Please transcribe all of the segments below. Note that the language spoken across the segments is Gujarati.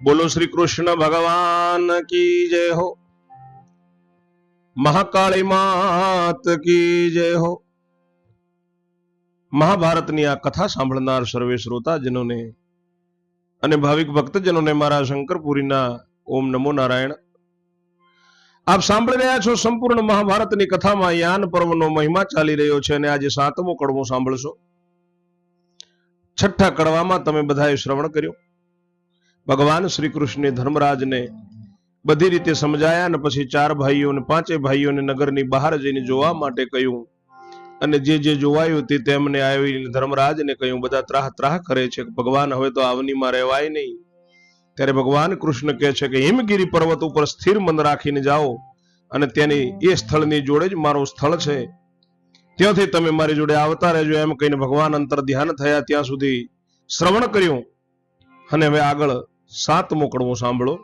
बोलो श्री कृष्ण भगवान की जय हो। महाकाली मात की जय हो। મહાભારતની આ કથા સાંભળનાર સર્વે શ્રોતાજનોને અને ભાવિક ભક્તજનોને મારા શંકરપુરીના ઓમ નમો નારાયણ। આપ સાંભળી રહ્યા છો સંપૂર્ણ મહાભારતની કથામાં યાન પર્વનો મહિમા ચાલી રહ્યો છે અને આજે 7મો કડવો સાંભળશો। છઠ્ઠા કડવામાં તમે બધાએ શ્રવણ કર્યું। ભગવાન શ્રી કૃષ્ણે ધર્મરાજને બધી રીતે સમજાયા અને પછી 4 ભાઈઓને 5 ભાઈઓને નગરની બહાર જઈને જોવા માટે કહ્યું અને જે જોવાયું તે તેમને આવીને ધર્મરાજને કહ્યું। બધા ત્રાહ ત્રાહ કરે છે કે ભગવાન હવે તો આવનીમાં રહેવાય નહીં। ત્યારે ભગવાન કૃષ્ણ કહે છે કે હિમગીરી પર્વત ઉપર સ્થિર મન રાખીને જાઓ અને તેની એ સ્થળની જોડે જ મારું સ્થળ છે, ત્યાંથી તમે મારી જોડે આવતા રહેજો એમ કહીને ભગવાન અંતર ધ્યાન થયા ત્યાં સુધી શ્રવણ કર્યું। અને હવે આગળ 7મો કડવો સાંભળો।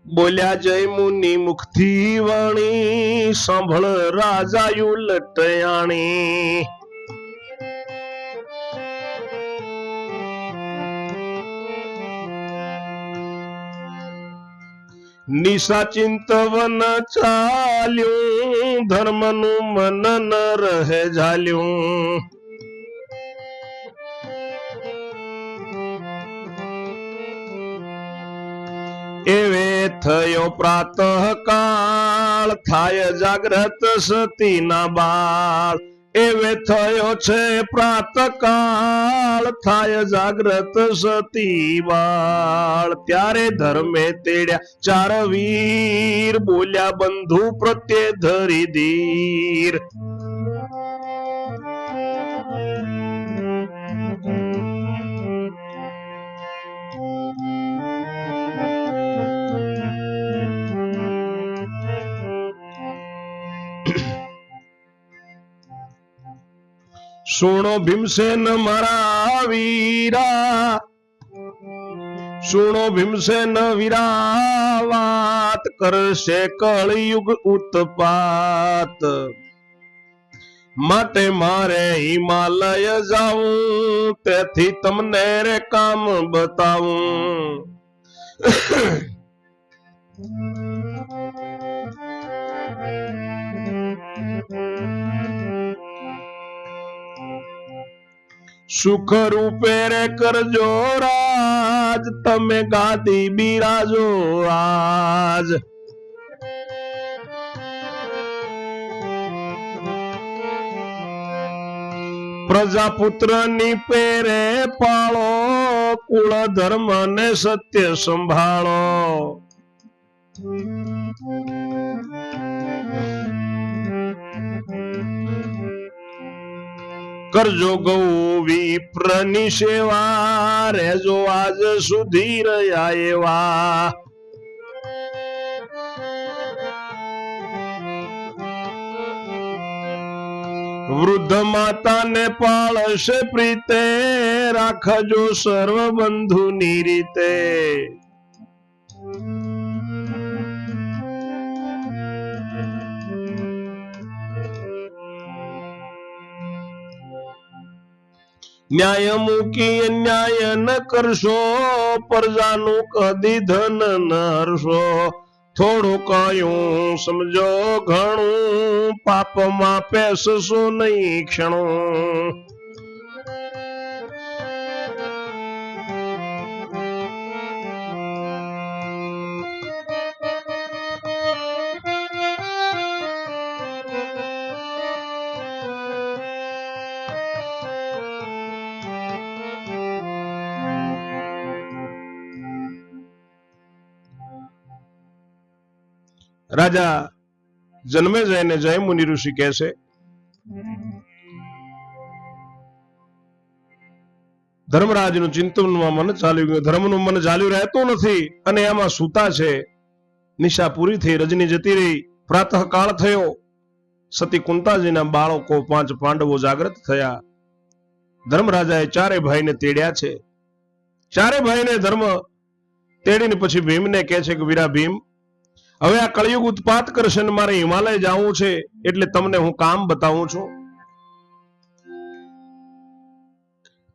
બોલ્યા જય મુનિ મુખથી વાણી સાંભળ રાજાયું લટયાણી। નિશા ચિંતવન ચાલ્યું ધર્મનું મન ન રહે ઝાલ્યું। એવે થયો પ્રાતઃ કાળ થાય જાગ્રત સતી ના બાળ। એવે થયો છે પ્રાતઃ કાળ થાય જાગ્રત સતી બાળ। ત્યારે ધર્મે તેડ્યા 4 વીર બોલ્યા બંધુ પ્રત્યે ધરી ધીર। સુણો ભીમસેન મારા વીરા, સુણો ભીમસેન વીરા વાત કરશે કળયુગ ઉત્પાત। માટે મારે હિમાલય જાવું તેથી તમને રે કામ બતાવું। સુખ રૂપે રે કરજો રાજ તમે ગાદી બિરાજો આજ। પ્રજાપુત્ર ની પેરે પાળો કુળ ધર્મ ને સત્ય સંભાળો। કરજો ગૌ વિપ્ર ની સેવા રહેજો આજ સુધી રહ્યા એવા। વૃદ્ધ માતા ને પાળશે પ્રીતે રાખજો સર્વ બંધુ ની રીતે। ન્યાય મૂકી અન્યાય ન કરશો પ્રજાનું કદી ધન ન હરશો। થોડું કયું સમજો ઘણું પાપમાં પેસશો નહીં ક્ષણું। રાજા જન્મે જઈને જય મુનિ ઋષિ કહે છે ધર્મરાજનું ચિંતનમાં મન ચાલ્યું ગયું। ધર્મનું મન ચાલ્યું રહેતું નથી અને એમાં સૂતા છે। નિશા પૂરી થઈ, રજની જતી રહી, પ્રાતઃ કાળ થયો। સતી કુંતાજીના બાળકો 5 પાંડવો જાગ્રત થયા। ધર્મરાજાએ 4 ભાઈને તેડ્યા છે। 4 ભાઈને ધર્મ તેડીને પછી ભીમને કહે છે કે વીરા ભીમ હવે આ કળિયુગ ઉત્પાત કરશે ને મારે હિમાલય જવું છે, એટલે તમને હું કામ બતાવું છું.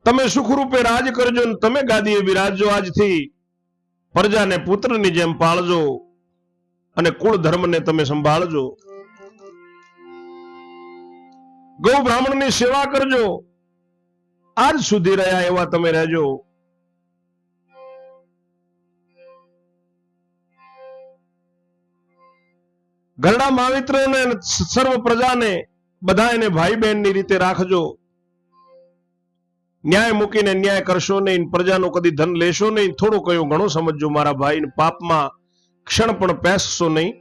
તમે સુખરૂપે રાજ કરજો ને તમે ગાદીએ બિરાજજો. આજથી પ્રજાને પુત્રની જેમ પાળજો અને કુળ ધર્મને તમે સંભાળજો. ગૌ બ્રાહ્મણની સેવા કરજો. આજ સુધી રહ્યા એવા તમે રહેજો. ઘરડા માવિત્રને સર્વ પ્રજાને બધાને ભાઈ બહેનની રીતે રાખજો. ન્યાય મૂકીને ન્યાય કરશો નહીં, પ્રજાનું કદી ધન લેશો નહીં. થોડું કયું ઘણું સમજજો મારા ભાઈ. પાપમાં ક્ષણ પણ પેસશો નહીં.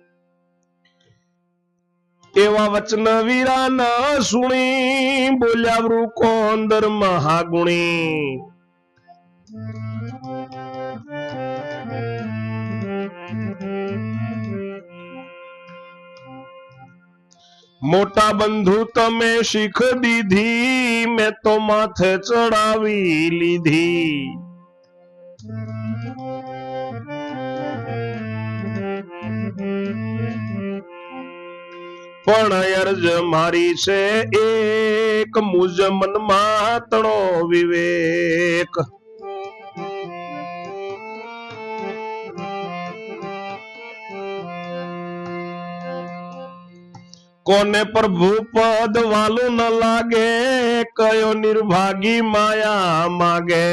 એવા વચન વીરા ન સુણી બોલ્યા વૃકોંદર મહાગુણી. મોટા બંધુ તમે શીખ દીધી, મેં તો માથે ચડાવી લીધી. પણ અર્જ મારી છે એક, મુજ મનમાં તણો વિવેક. કોને પ્રભુ પદ વાલું ન લાગે, કયો નિર્ભાગી માયા માગે.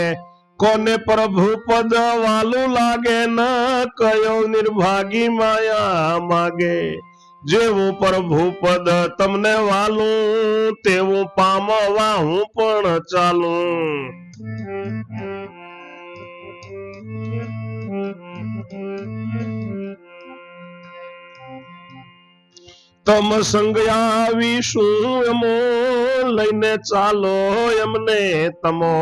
કોને પ્રભુ પદ વાલું લાગે ન, કયો નિર્ભાગી માયા માગે. જેવું પ્રભુ પદ તમને વાલું, તેવું પામવા હું પણ ચાલું. તમ સંગ આવીશું એમો, લઈને ચાલો એમને તમો.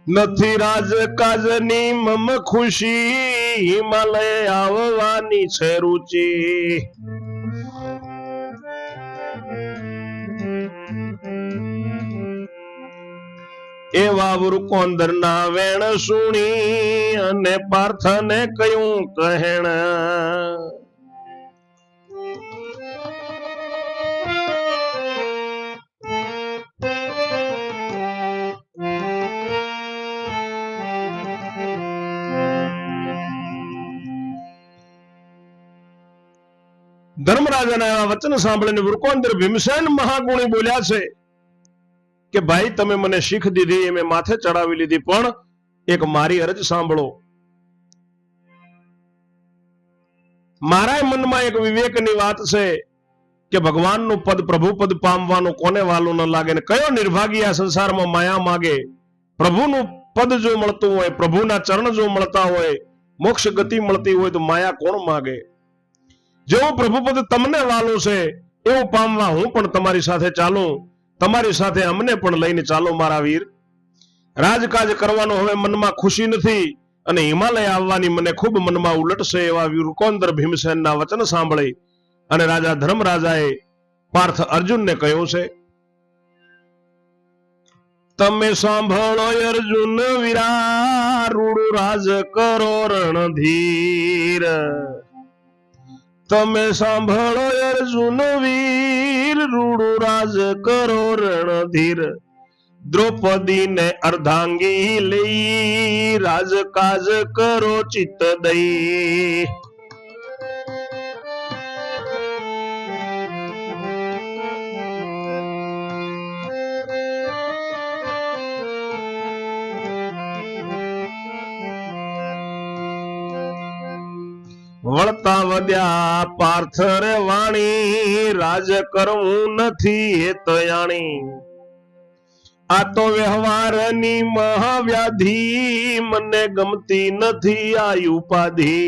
નથી રાજકાજની મમ ખુશી, હિમાલય આવવાની છે રુચિ. એવા વૃકોંદર ના વેણ સુણી, અને પાર્થને કયું કહેણ. ધર્મરાજાના વચન સાંભળીને વૃકોંદર ભીમસેન મહાગુણી બોલ્યા છે કે ભાઈ તમે મને શીખ દીધી, મેં માથે ચડાવી લીધી, પણ એક મારી અરજ સાંભળો. મારા મનમાં એક વિવેકની વાત છે કે ભગવાનનું પદ, પ્રભુ પદ પામવાનું કોને વાલું ન લાગે, ને કયો નિર્ભાગી આ સંસારમાં માયા માગે. પ્રભુનું પદ જો મળતું હોય, પ્રભુના ચરણ જો મળતા હોય, મોક્ષ ગતિ મળતી હોય, તો માયા કોણ માગે. જેવું પ્રભુપદ તમને વાલું છે એવું પામવા હું પણ તમારી સાથે ચાલું. તમારી સાથે અમને પણ લઈને ચાલો મારા વીર. રાજકાજ કરવાનો હવે મનમાં ખુશી નથી, અને હિમાલય આવવાની મને ખૂબ મનમાં ઉલટશે. એવા વૃકોંદર ભીમસેનના વચન સાંભળી અને રાજા ધર્મરાજાએ પાર્થ અર્જુનને કહ્યું છે, તમે સાંભળો અર્જુન વીરા, રૂડું રાજ કરો રણધીર. તમે સાંભળો અર્જુન વીર, રૂડું રાજ કરો રણધીર. દ્રૌપદીને અર્ધાંગી લઈ, રાજકાજ કરો ચિત્ત દઈ. વળતા વધ્યા પાર્થ રે વાણી, રાજ કરવું નથી એ તયાણી. આ તો વ્યવહારની મહાવ્યાધિ, મને ગમતી નથી આ ઉપાધિ.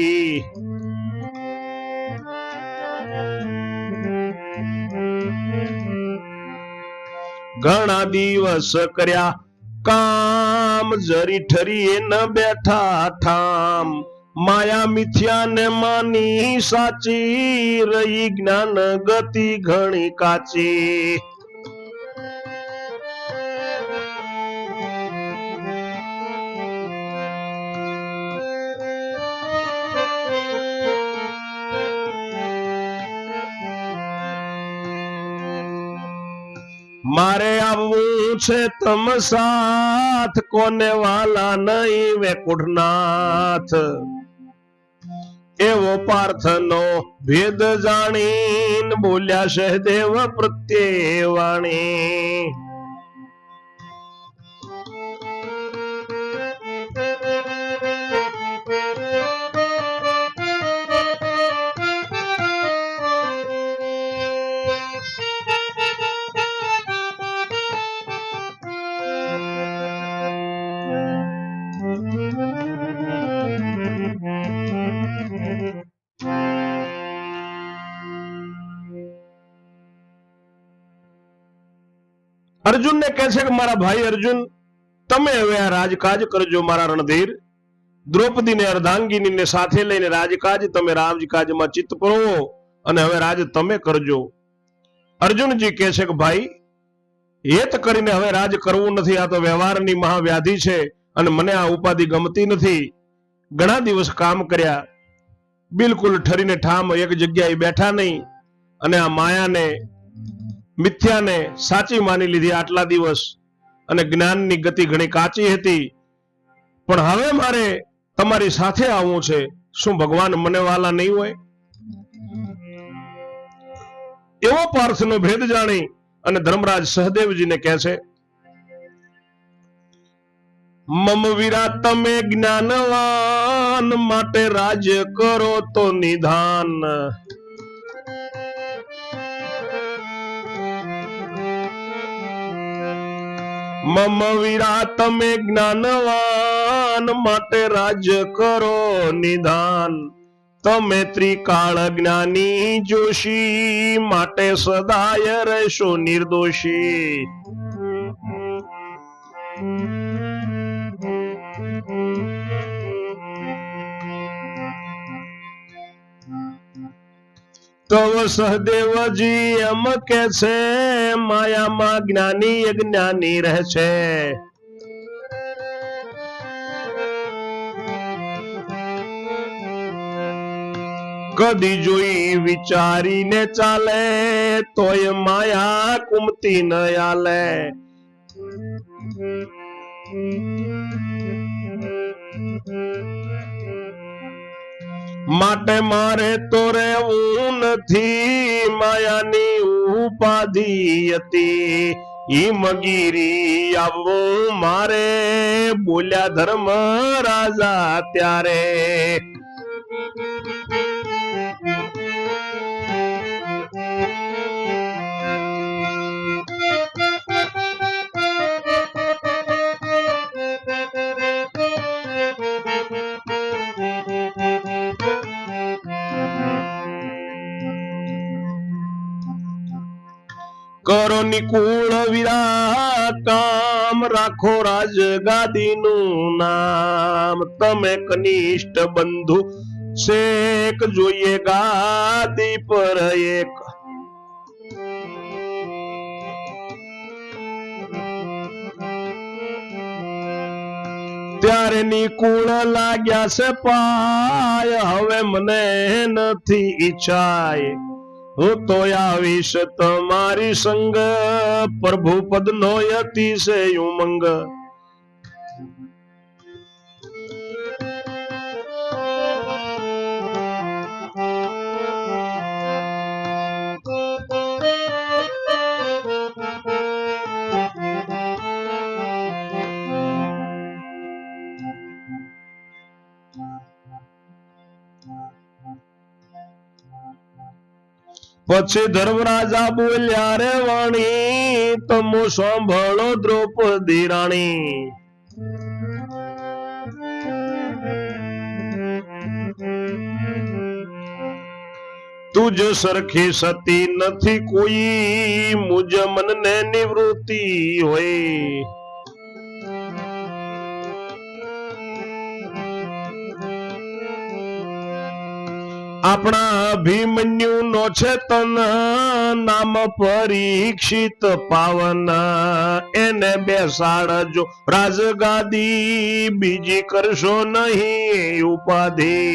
ઘણા દિવસ કર્યા કામ, જરી ઠરીએ ન બેઠા ઠામ, માયા મિથ્યા ને માની સાચી, રહી જ્ઞાન ગતિ ઘણી કાચી. મારે આવવું છે તમ સાથ, કોને વાલા નહીં વેકુંઠનાથ. એવો પાર્થનો ભેદ જાણીને બોલ્યા સહદેવ પ્રત્યે વાણી. અર્જુન ને કહે છે કે મારા ભાઈ અર્જુન, તમે હવે આ રાજકાજ કરજો મારા રણધીર. દ્રૌપદી ને અર્ધાંગિની ને સાથે લઈને રાજકાજ, તમે રાજકાજમાં ચિત્ત પરોવો અને હવે રાજ તમે કરજો. અર્જુનજી કહે છે કે ભાઈ, હેત કરીને હવે રાજ કરવું નથી, આ તો વ્યવહારની મહાવ્યાધિ છે અને મને આ ઉપાધિ ગમતી નથી. ઘણા દિવસ કામ કર્યા, બિલકુલ ઠરીને ઠામ એક જગ્યાએ બેઠા નહીં, અને આ માયાને મિથ્યાને સાચી માની લીધી આટલા દિવસ, અને જ્ઞાનની ગતિ ઘણી કાચી હતી. પણ હવે મારે તમારી સાથે આવવું છે. શું ભગવાન મને વાલા નહીં હોય? એવો પાર્થનો ભેદ જાણી અને ધર્મરાજ સહદેવજીને કહે છે, મમ વીરા તમે જ્ઞાનવાન, માટે રાજ્ય કરો તો નિધાન. મમ વીરા તમે જ્ઞાનવાન, માટે રાજ્ય કરો નિધાન. તમે ત્રિકાળ જ્ઞાની જોશી, માટે સદાય રહેશો નિર્દોષી. તો સહદેવજી એમ કે છે, માયામાં જ્ઞાની અજ્ઞાની રહે છે. કદી જોઈ વિચારીને ચાલે, તોય માયા કુમતી ન આલે. માટે મારે તો રહેવું નથી, માયાની ઉપાધિ હતી. હિમગીરી આવવું મારે, બોલ્યા ધર્મ રાજા ત્યારે. કરો નિકુળ વીરા કામ, રાખો રાજ ગાદીનું નામ. તમે કનિષ્ઠ બંધુ શેક, જોઈએ ગાદી પર એક. ત્યારે નિકુળ લાગ્યા છે પાય, હવે મને નથી ઈચ્છાય. હું તો આવીશ તમારી સંગ, પ્રભુ પદ નો અતિશય ઉમંગ. પછી ધર્મરાજા બોલ્યા રે વાણી, તમો સાંભળો દ્રૌપદી રાણી. તુજ સરખી સતી નથી કોઈ, મુજ મનને નિવૃત્તિ હોય. આપણા અભિમન્યુ નો છે તન, નામ પરીક્ષિત પાવન. એને બેસાડજો રાજગાદી, બીજી કરશો નહીં ઉપાધિ.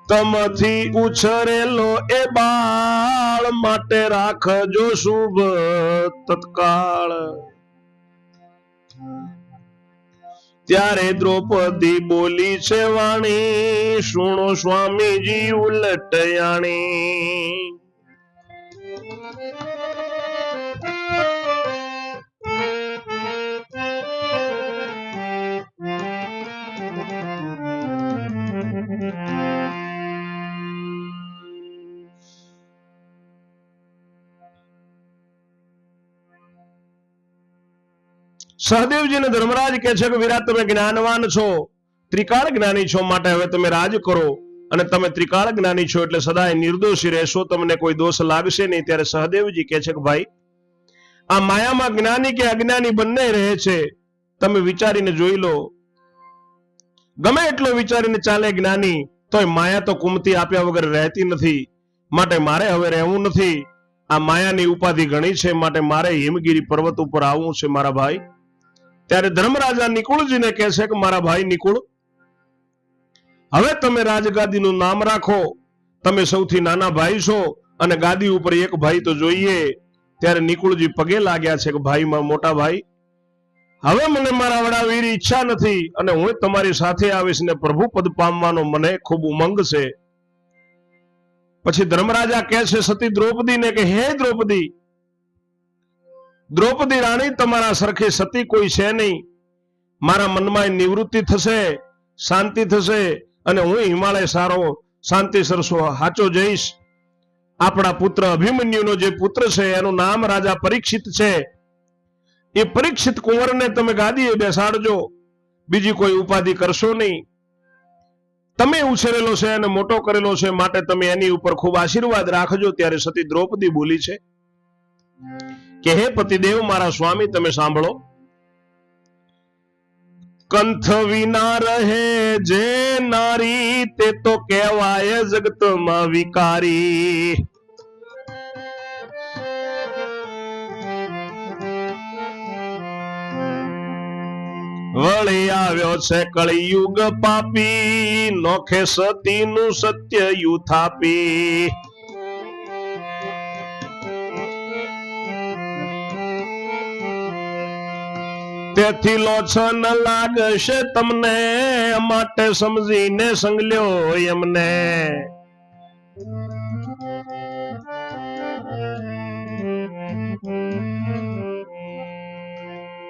તમથી ઉછરેલો એ બાળ, માટે રાખજો શુભ તત્કાળ. ત્યારે દ્રૌપદી બોલી છે વાણી, સુણો સ્વામીજી ઉલટયાણી. સહદેવજીને ધર્મરાજ કહે છે કે વિરાટ તમે જ્ઞાનવાન છો, ત્રિકાળ જ્ઞાની છો, માટે હવે તમે રાજ કરો. અને તમે ત્રિકાળ જ્ઞાની છો એટલે સદાય નિર્દોષી રહેશો, તમને કોઈ દોષ લાગશે નહીં. ત્યારે સહદેવજી કહે છે કે ભાઈ, આ માયામાં જ્ઞાની કે અજ્ઞાની બંને રહે છે, તમે વિચારીને જોઈ લો. ગમે એટલો વિચારીને ચાલે જ્ઞાની, તોય માયા તો કુમતી આપ્યા વગર રહેતી નથી. માટે મારે હવે રહેવું નથી. આ માયાની ઉપાધિ ઘણી છે, માટે મારે હિમગીરી પર્વત ઉપર આવવું છે મારા ભાઈ. ત્યારે ધર્મરાજા નિકુળજીને કહે છે કે મારા ભાઈ નિકુળ, હવે તમે રાજગાદીનું નામ રાખો. તમે સૌથી નાના ભાઈ છો અને ગાદી ઉપર એક ભાઈ તો જોઈએ. ત્યારે નિકુળજી પગે લાગ્યા છે કે ભાઈ, મોટા ભાઈ, હવે મને મારા વડાવીર ઈચ્છા નથી અને હું તમારી સાથે આવીશ ને પ્રભુ પદ પામવાનો મને ખૂબ ઉમંગ છે. પછી ધર્મરાજા કહે છે સતી દ્રૌપદીને કે હે દ્રૌપદી, દ્રૌપદી રાણી, તમારા સરખી સતી કોઈ છે નહીં. મારા મનમાં નિવૃત્તિ થશે, શાંતિ થશે અને હું હિમાલય સારો શાંતિ સરસો હાચો જઈશ. આપણા પુત્ર અભિમન્યુનો જે પુત્ર છે એનું નામ રાજા પરીક્ષિત છે. એ પરીક્ષિત કુંવરને તમે ગાદીએ બેસાડજો, બીજી કોઈ ઉપાધિ કરશો નહીં. તમે ઉછેરેલો છે અને મોટો કરેલો છે, માટે તમે એની ઉપર ખૂબ આશીર્વાદ રાખજો. ત્યારે સતી દ્રૌપદી બોલી છે કે હે પતિદેવ, મારા સ્વામી, તમે સાંભળો. કંથ વિના રહે જે નારી, તે તો કહેવાય જગતમાં વિકારી. વળી આવ્યો છે કળિયુગ પાપી, નોખે સતીનું સત્ય યુથાપી. તેથી લોછન લાગશે તમને, માટે સમજીને સંગલ્યો એમને.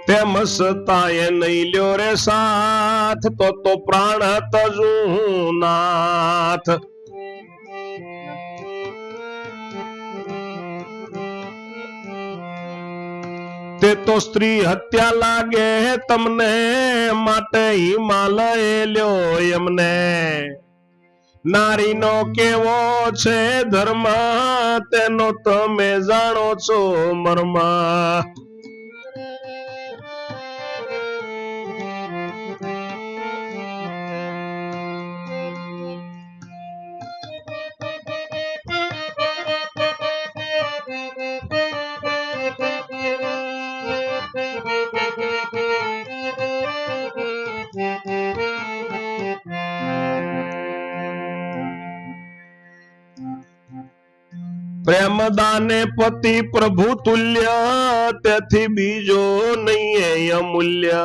તેમ સતાએ નહીં લ્યો રે સાથ, તો પ્રાણ તજું નાથ. તે તો સ્ત્રી હત્યા લાગે તમને, માટે હિમાલય લ્યો એમને. નારીનો કેવો છે ધર્મ, તેનો તમે જાણો છો મર્મ. પ્રેમ દાને પતિ પ્રભુ તુલ્ય, તેથી બીજો નહીં અમૂલ્ય.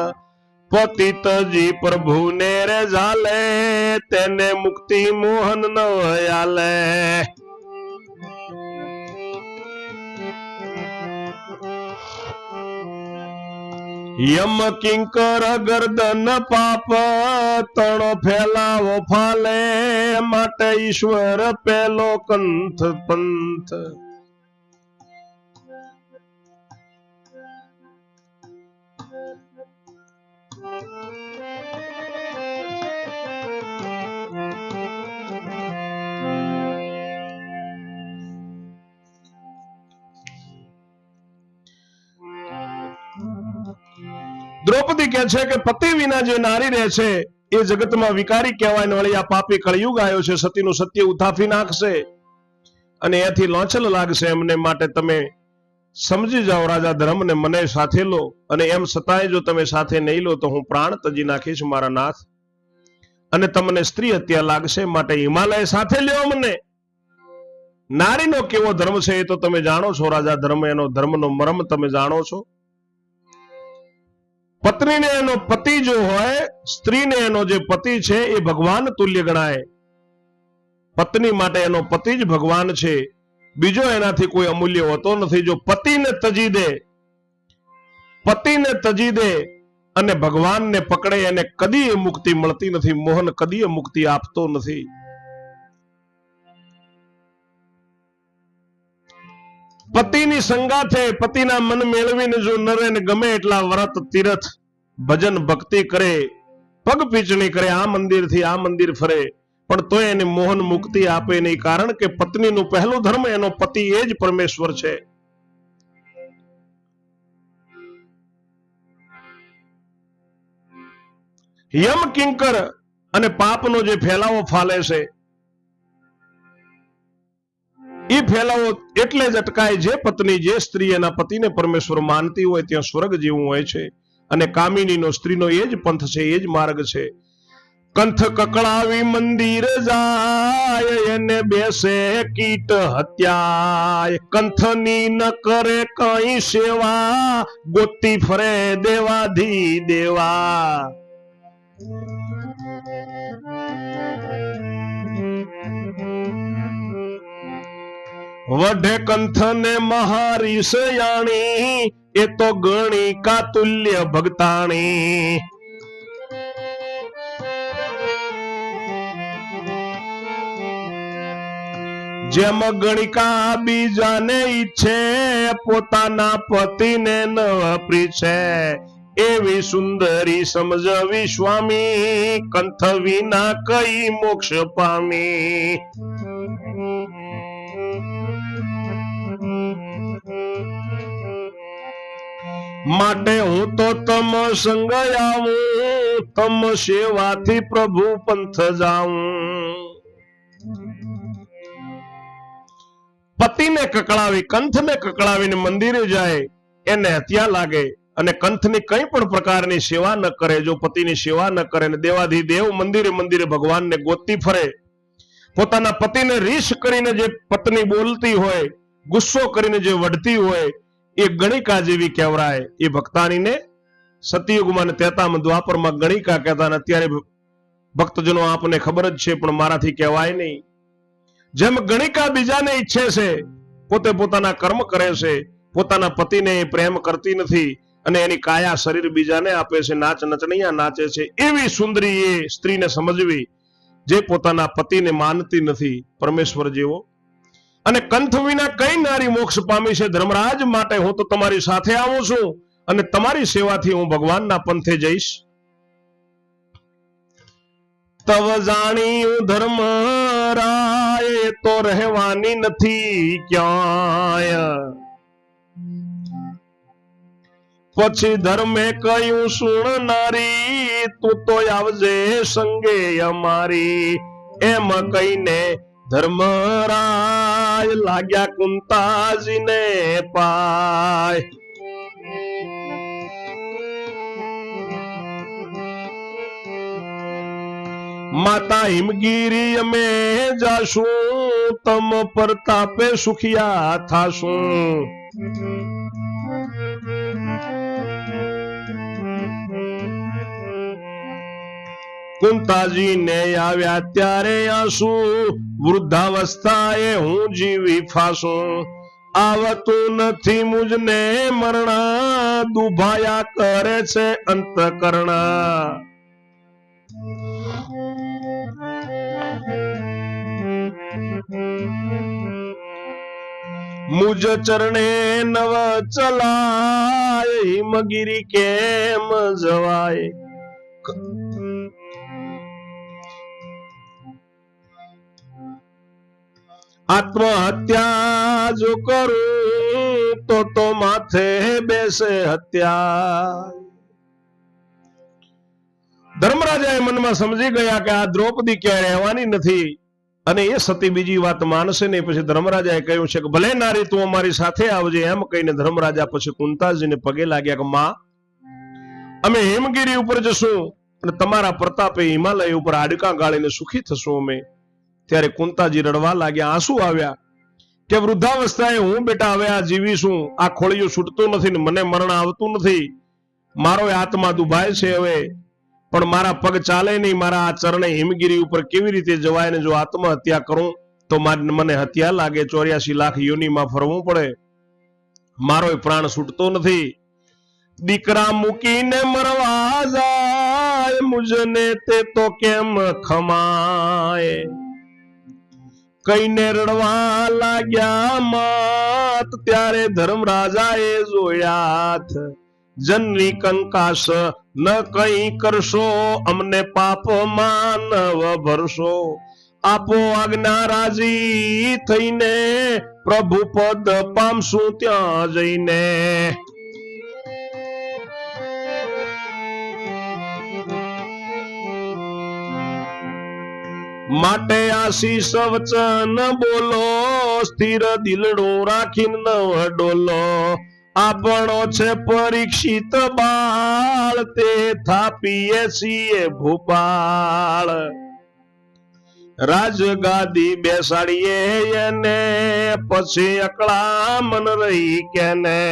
પતિ તજી પ્રભુને રે ઝાલે, તેને મુક્તિ મોહન ન આલે. યમ કિંકર ગર્દન પાપ, તણો ફેલાવો ફાલે. માટે ઈશ્વર પેલો કંથ પંથ. દ્રૌપદી કહે છે કે પતિ વિના જે નારી રહે છે એ જગતમાં વિકારી કહેવાય વળી આ પાપી કળિયુગ આવ્યો છે, સતીનું સત્ય ઉથાફી નાખશે અને એથી લોચલ લાગશે. એમને માટે તમે સમજી જાઓ રાજા ધર્મને મને સાથે લો, અને એમ છતાંય જો તમે સાથે નહીં લો તો હું પ્રાણ તજી નાખીશ મારા નાથ, અને તમને સ્ત્રી હત્યા લાગશે. માટે હિમાલય સાથે લ્યો મને. નારીનો કેવો ધર્મ છે એ તો તમે જાણો છો રાજા ધર્મ, એનો ધર્મનો મર્મ તમે જાણો છો. પત્નીને એનો પતિ જો હોય, સ્ત્રીને એનો જે પતિ છે એ ભગવાન તુલ્ય ગણાય. પત્ની માટે એનો પતિ જ ભગવાન છે, બીજો એનાથી કોઈ અમૂલ્ય હોતો નથી. જો પતિને તજી દે અને ભગવાનને પકડે એને કદી એ મુક્તિ મળતી નથી. મોહન કદી એ મુક્તિ આપતો નથી. પતિની સંગાથે પતિના મન મેળવીને જો નરેને ગમે એટલા વ્રત તીરથ ભજન ભક્તિ કરે, પગ પીચણી કરે, આ મંદિરથી આ મંદિર ફરે, પણ તોય એને મોહન મુક્તિ આપે નહીં. કારણ કે પત્નીનું પહેલું ધર્મ એનો પતિ એ જ પરમેશ્વર છે. યમ કિંકર અને પાપનો જે ફેલાવો ફાલે છે એ ફેલાવો એટલે જ અટકાય જે પત્ની, જે સ્ત્રી એના પતિને પરમેશ્વર માનતી હોય ત્યાં સ્વર્ગ જેવું હોય છે. અને કામિનીનો સ્ત્રીનો એ જ પંથ છે, એ જ માર્ગ છે. કંથ કકળાવી મંદિર જાય એને બેસે કીટ હત્યાય, કંથની ન કરે કઈ સેવા ગોતી ફરે દેવાધી દેવા. વઢે કંથને મહારીશ યાણી, એ તો ગણી કાતુલ્ય ભગતાણી. જેમ ગણિકા બીજાને ઈચ્છે, પોતાના પતિને ન પ્રીછે, એવી સુંદરી સમજવી સ્વામી, કંથ વિના કઈ મોક્ષ પામી. માટે હું તો તમ સંગ આવું, તમ સેવાથી પ્રભુ પંથ જાઉં. પતિને કકળાવી, કંથને કકળાવીને મંદિરે જાય એને હત્યા લાગે, અને કંથની કઈ પણ પ્રકારની સેવા ન કરે, જો પતિની સેવા ન કરે, ને દેવાધિદેવ મંદિરે મંદિરે ભગવાનને ગોતતી ફરે, પોતાના પતિને રીસ કરીને જે પત્ની બોલતી હોય, ગુસ્સો કરીને જે વઢતી હોય, એ ગણિકા જેવી કહેવાય. એ ભક્તાનીને સતયુગમાં ને ત્રેતામાં દ્વાપરમાં ગણિકા કહેતા, અને અત્યારે ભક્તજનો આપને ખબર જ છે પણ મારાથી કહેવાય નહીં. જેમ ગણિકા બીજાને ઈચ્છે છે, પોતે પોતાના કર્મ કરે છે, પોતાના પતિને પ્રેમ કરતી નથી, અને એની કાયા શરીર બીજાને આપે છે, નાચ નચણિયા નાચે છે. એવી સુંદરી એ સ્ત્રીને સમજવી જે પોતાના પતિને માનતી નથી પરમેશ્વર જેવો. અને કંથ વિના કઈ નારી મોક્ષ પામી છે. ધર્મરાજ માટે હું તો તમારી સાથે આવું છું, અને તમારી સેવાથી હું ભગવાનના પંથે જઈશ. તવ જાણ્યું ધર્મ રાય, તો રહેવાની નથી ક્યાંય. પછી ધર્મે કહ્યું સુણ નારી, તું તો આવજે સંગે અમારી. એમ કહીને ધર્મરાય લાગ્યા કુંતાજીને પાય. માતા હિમગીરી અમે જાશું, તમ પ્રતાપે સુખિયા થાશું. કુંતાજીને આવ્યા ત્યારે આંસુ, વૃદ્ધાવસ્થાએ હું જીવી ફાસું. આવતું નથી મુજને મરણા, દુભાયા કરે છે અંતકરણા. મુજ ચરણે નવ ચલાય, હિમગીરી કેમ જવાય. આત્મહત્યા જો કરું, તો માથે બેસે હત્યા. માતા હિમગીરી અમે જાશું, તમ પ્રતાપે સુખિયા થાશું. આવતું નથી મુજને મરણા, દુભાયા કરે છે અંતકરણા. મુજ ચરણે નવ ચલાય, હિમગીરી કેમ જવાય. આત્મહત્યા જો કરું, તો માથે બેસે હત્યા. આત્મહત્યા જો કરું, તો માથે બેસે હત્યા. ધર્મરાજાએ મનમાં સમજી ગયા કે આ દ્રૌપદી ક્યાંય રહેવાની નથી અને એ સતી બીજી વાત માનશે નહીં. પછી ધર્મરાજાએ કહ્યું છે કે ભલે નારી તું અમારી સાથે આવજે એમ કહીને ધર્મરાજા પછી કુંતાજીને પગે લાગ્યા કે માં અમે હેમગીરી ઉપર જશું અને તમારા પ્રતાપે હિમાલય ઉપર હાડકાં ગાળીને સુખી થશું અમે. ત્યારે કુંતાજી રડવા લાગ્યા, આંસુ આવ્યા કે વૃદ્ધાવસ્થાએ હું બેટા હવે આ જીવીશું, આ ખોળિયું છૂટતું નથી ને મને મરણ આવતું નથી, મારો આત્મા દુભાય છે હવે, પણ મારા પગ ચાલે નહીં, મારા આ ચરણે હિમગીરી ઉપર કેવી રીતે જવાય ને જો આત્મહત્યા કરું તો મને હત્યા લાગે, 84 લાખ યોનિમાં ફરવું પડે, મારો પ્રાણ છૂટતો નથી. દીકરા મૂકીને મરવા જાય મુજને તે તો કેમ ખમાય, કઈને રડવા લાગ્યા માત. ત્યારે ધર્મરાજાએ જોયાથ જનની કંકાસ, ન કઈ કરશો અમને પાપ માનવ ભરશો, આપો આજ્ઞા રાજી થઈને પ્રભુ પદ પામશું ત્યાં જઈને. માટે આશીષ વચન બોલો, સ્થિર દિલડું રાખીને નવ ડોલો, આપણો છે પરીક્ષિત બાળ, તે થાપીએ છીએ ભૂપાળ, રાજગાદી બેસાડીએ એને પછી અકળા મન રહી કેને.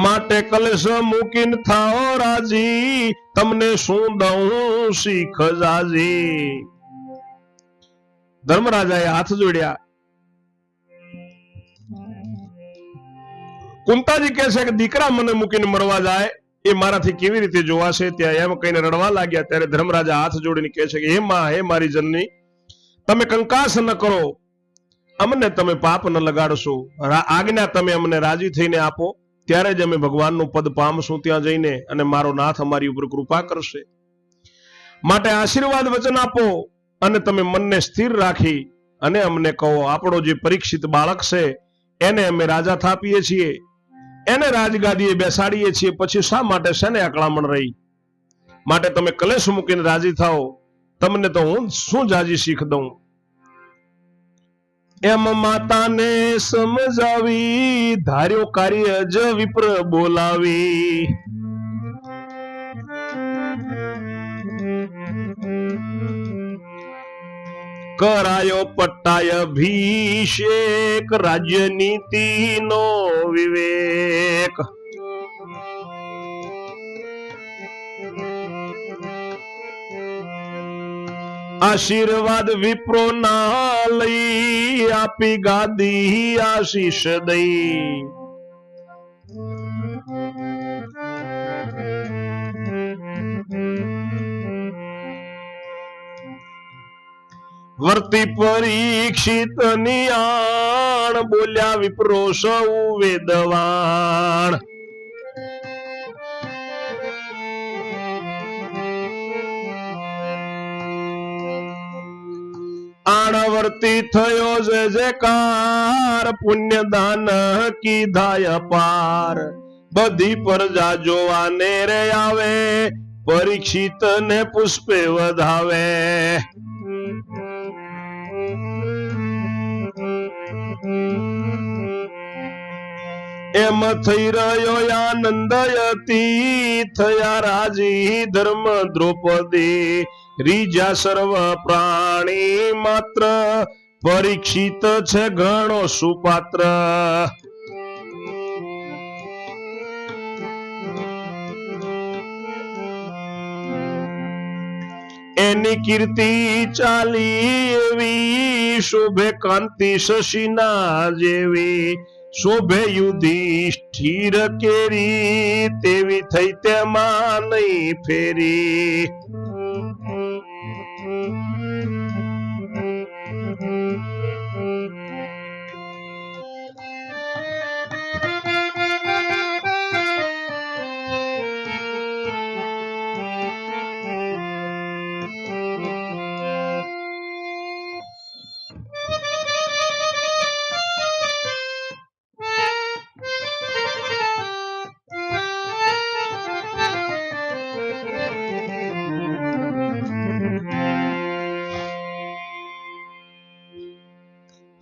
માટે કલેશ મૂકીને થાઓ રાજી, તમને શું દઉં શીખ જાજી. ધર્મરાજાએ હાથ જોડ્યા. કુંતાજી કહે છે કે દીકરા મને મૂકીને મરવા જાય એ મારાથી કેવી રીતે જોવાશે, ત્યાં એમ કહીને રડવા લાગ્યા. ત્યારે ધર્મરાજા હાથ જોડીને કહે છે કે હે માં, હે મારી જનની, તમે કંકાસ ન કરો, અમને તમે પાપ ન લગાડશો, આજ્ઞા તમે અમને રાજી થઈને આપો, ત્યારે જ અમે ભગવાનનું પદ પામશું ત્યાં જઈને, અને મારો નાથ અમારી ઉપર કૃપા કરશે. માટે આશીર્વાદ વચન આપો અને તમે મનને સ્થિર રાખી અને અમને કહો, આપણો જે પરીક્ષિત બાળક છે એને અમે રાજા થાપીએ છીએ, એને રાજગાદીએ બેસાડીએ છીએ, પછી શા માટે શેને અકળામણ રહી? માટે તમે કલેશ મૂકીને રાજી થાઓ, તમને તો હું શું જાજી શીખ દઉં. એમ માતાને સમજાવી, ધાર્યો કાર્ય જ વિપ્ર બોલાવી, કરાયો પટ્ટાય અભિષેક, રાજનીતિનો વિવેક. આશીર્વાદ વિપ્રો ના લઈ, આપી ગાદી આશીષ દઈ. વર્તી પરીક્ષિત નિયાણ, બોલ્યા વિપ્રો સૌ વેદવાણ. આણવર્તી થયો જે જયકાર, પુણ્યદાન કીધાય પાર, બધી પ્રજા જોવાને રે આવે, પરીક્ષિત ને પુષ્પે વધાવે. એમ થઈ રહ્યો આનંદ અતિ, થયા રાજી ધર્મ દ્રૌપદી, રીજા સર્વ પ્રાણી માત્ર, પરીક્ષિત છે ઘણો સુપાત્ર. એની કીર્તિ ચાલી એવી, શોભે કાંતિ શશીના જેવી, શોભે યુધિષ્ઠિર કેરી, તેવી થઈ તેમાં નહીં ફેરી.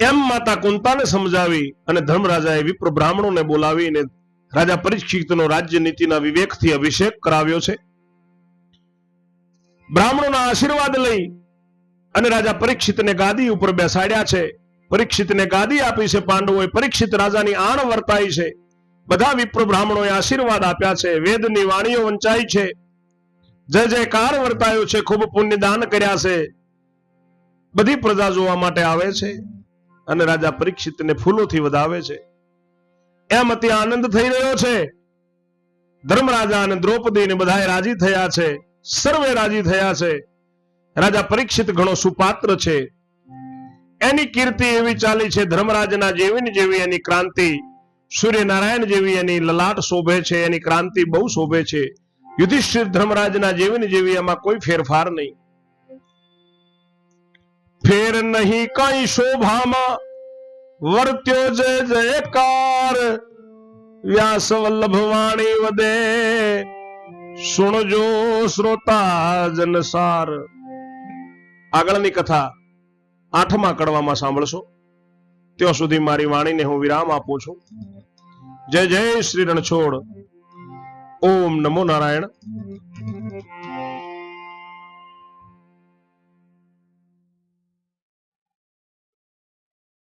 એમ માતા કુંતાને સમજાવી અને ધર્મરાજાએ વિપ્ર બ્રાહ્મણોને બોલાવીને રાજા પરીક્ષિતનો રાજ્ય નીતિના વિવેકથી અભિષેક કરાવ્યો છે. બ્રાહ્મણોના આશીર્વાદ લઈ અને રાજા પરીક્ષિતને ગાદી ઉપર બેસાડ્યા છે. પરીક્ષિતને ગાદી આપી છે પાંડવોએ. પરીક્ષિત રાજાની આણ વર્તાઈ છે. બધા વિપ્ર બ્રાહ્મણોએ આશીર્વાદ આપ્યા છે. વેદની વાણીઓ વંચાઈ છે. જય જયકાર વર્તાયો છે. ખૂબ પુણ્ય દાન કર્યા છે. બધી પ્રજા જોવા માટે આવે છે અને રાજા પરીક્ષિતને ફૂલોથી વધાવે છે. એમ અતિ આનંદ થઈ રહ્યો છે. ધર્મરાજા અને દ્રૌપદી ને બધાએ રાજી થયા છે. સર્વે રાજી થયા છે. રાજા પરીક્ષિત ઘણો સુપાત્ર છે. એની કીર્તિ એવી ચાલી છે. ધર્મરાજના જેવી ને જેવી એની ક્રાંતિ, સૂર્યનારાયણ જેવી એની લલાટ શોભે છે. એની ક્રાંતિ બહુ શોભે છે. યુધિષ્ઠિર ધર્મરાજના જેવી ને જેવી એમાં કોઈ ફેરફાર નહીં. ફેર નહીં કઈ શોભામાં વર્ત્યો જય જયકાર. વ્યાસ વલ્લભ વાણી વદે સુણજો શ્રોતા જનસાર. આગળની કથા 8મા કડવામાં સાંભળશો. ત્યાં સુધી મારી વાણીને હું વિરામ આપું છું. જય જય શ્રી રણછોડ. ઓમ નમો નારાયણ.